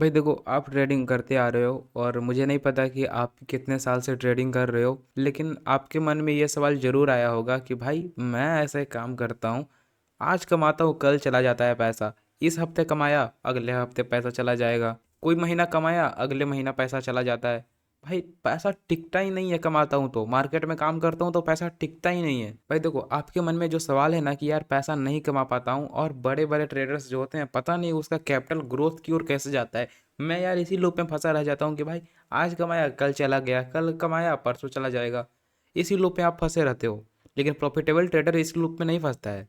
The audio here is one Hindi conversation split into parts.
भाई देखो, आप ट्रेडिंग करते आ रहे हो और मुझे नहीं पता कि आप कितने साल से ट्रेडिंग कर रहे हो, लेकिन आपके मन में ये सवाल ज़रूर आया होगा कि भाई मैं ऐसे काम करता हूँ, आज कमाता हूँ कल चला जाता है पैसा। इस हफ्ते कमाया अगले हफ्ते पैसा चला जाएगा, कोई महीना कमाया अगले महीना पैसा चला जाता है। भाई पैसा टिकता ही नहीं है, कमाता हूँ तो मार्केट में काम करता हूँ तो पैसा टिकता ही नहीं है। भाई देखो, आपके मन में जो सवाल है ना कि यार पैसा नहीं कमा पाता हूँ, और बड़े बड़े ट्रेडर्स जो होते हैं पता नहीं उसका कैपिटल ग्रोथ की ओर कैसे जाता है, मैं यार इसी लूप में फंसा रह जाता हूँ कि भाई आज कमाया कल चला गया, कल कमाया परसों चला जाएगा। इसी लूप में आप फंसे रहते हो। लेकिन प्रॉफिटेबल ट्रेडर इस लूप में नहीं फंसता है।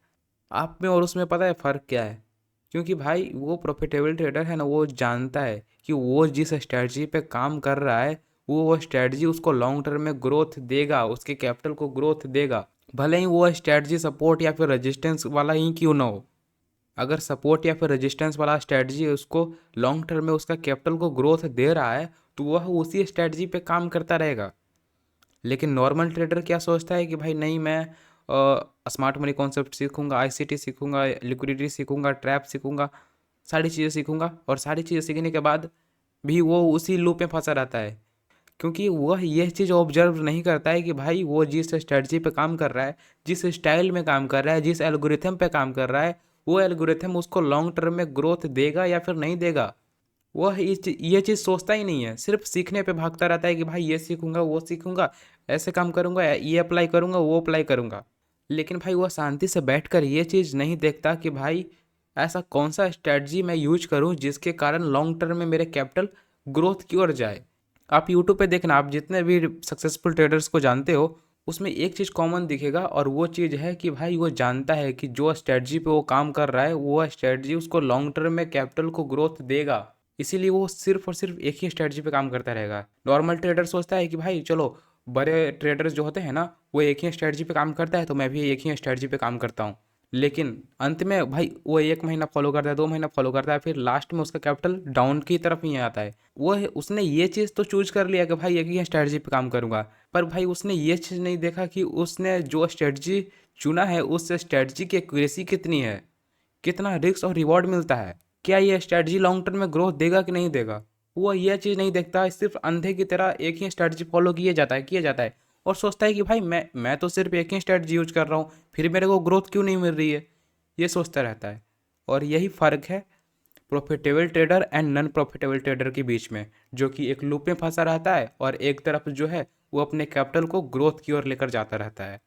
आप में और उसमें पता है फ़र्क क्या है? क्योंकि भाई वो प्रॉफिटेबल ट्रेडर है ना, वो जानता है कि वो जिस स्ट्रैटेजी पे काम कर रहा है वो स्ट्रैटेजी उसको लॉन्ग टर्म में ग्रोथ देगा, उसके कैपिटल को ग्रोथ देगा। भले ही वो स्ट्रैटेजी सपोर्ट या फिर रेजिस्टेंस वाला ही क्यों ना हो। अगर सपोर्ट या फिर रेजिस्टेंस वाला स्ट्रैटेजी उसको लॉन्ग टर्म में उसका कैपिटल को ग्रोथ दे रहा है तो वह उसी स्ट्रैटेजी पे काम करता रहेगा। लेकिन नॉर्मल ट्रेडर क्या सोचता है कि भाई नहीं, मैं स्मार्ट मनी कॉन्सेप्ट सीखूंगा, आईसीटी सीखूंगा, लिक्विडिटी सीखूंगा, ट्रैप सीखूंगा, सारी चीज़ें सीखूंगा, और सारी चीज़ें सीखने के बाद भी वो उसी लूप में फंसा रहता है। क्योंकि वह यह चीज़ ऑब्जर्व नहीं करता है कि भाई वो जिस स्ट्रेटजी पे काम कर रहा है, जिस स्टाइल में काम कर रहा है, जिस एल्गोरिथम पे काम कर रहा है, वो एल्गोरिथम उसको लॉन्ग टर्म में ग्रोथ देगा या फिर नहीं देगा। वह ये चीज़ सोचता ही नहीं है, सिर्फ सीखने पे भागता रहता है कि भाई ये सीखूंगा वो सीखूंगा, ऐसे काम करूंगा, ये अप्लाई करूंगा वो अप्लाई करूंगा। लेकिन भाई वह शांति से बैठकर ये चीज़ नहीं देखता कि भाई ऐसा कौन सा स्ट्रेटजी मैं यूज करूं जिसके कारण लॉन्ग टर्म में मेरे कैपिटल ग्रोथ की ओर जाए। आप यूट्यूब पे देखना, आप जितने भी सक्सेसफुल ट्रेडर्स को जानते हो उसमें एक चीज़ कॉमन दिखेगा, और वो चीज़ है कि भाई वो जानता है कि जो स्ट्रेटजी पे वो काम कर रहा है वो स्ट्रेटजी उसको लॉन्ग टर्म में कैपिटल को ग्रोथ देगा। इसीलिए वो सिर्फ और सिर्फ एक ही स्ट्रेटजी पे काम करता रहेगा। नॉर्मल ट्रेडर सोचता है कि भाई चलो, बड़े ट्रेडर्स जो होते हैं ना वो एक ही स्ट्रेटजी पे काम करता है तो मैं भी एक ही स्ट्रेटजी पे काम करता हूँ। लेकिन अंत में भाई वो एक महीना फॉलो करता है, 2 महीना फॉलो करता है, फिर लास्ट में उसका कैपिटल डाउन की तरफ ही आता है। उसने ये चीज़ तो चूज कर लिया कि भाई एक ही स्ट्रेटजी पे काम करूंगा, पर भाई उसने ये चीज़ नहीं देखा कि उसने जो स्ट्रेटजी चुना है उस स्ट्रेटजी की एक्यूरेसी कितनी है, कितना रिस्क और रिवॉर्ड मिलता है, क्या ये स्ट्रेटजी लॉन्ग टर्म में ग्रोथ देगा कि नहीं देगा। वो ये चीज़ नहीं देखता है, सिर्फ अंधे की तरह एक ही स्ट्रेटजी फॉलो किया जाता है और सोचता है कि भाई मैं तो सिर्फ एक ही स्ट्रेटजी यूज कर रहा हूँ, फिर मेरे को ग्रोथ क्यों नहीं मिल रही है, ये सोचता रहता है। और यही फ़र्क है profitable trader and non profitable trader के बीच में, जो कि एक लूप में फंसा रहता है और एक तरफ जो है वो अपने कैपिटल को ग्रोथ की ओर लेकर जाता रहता है।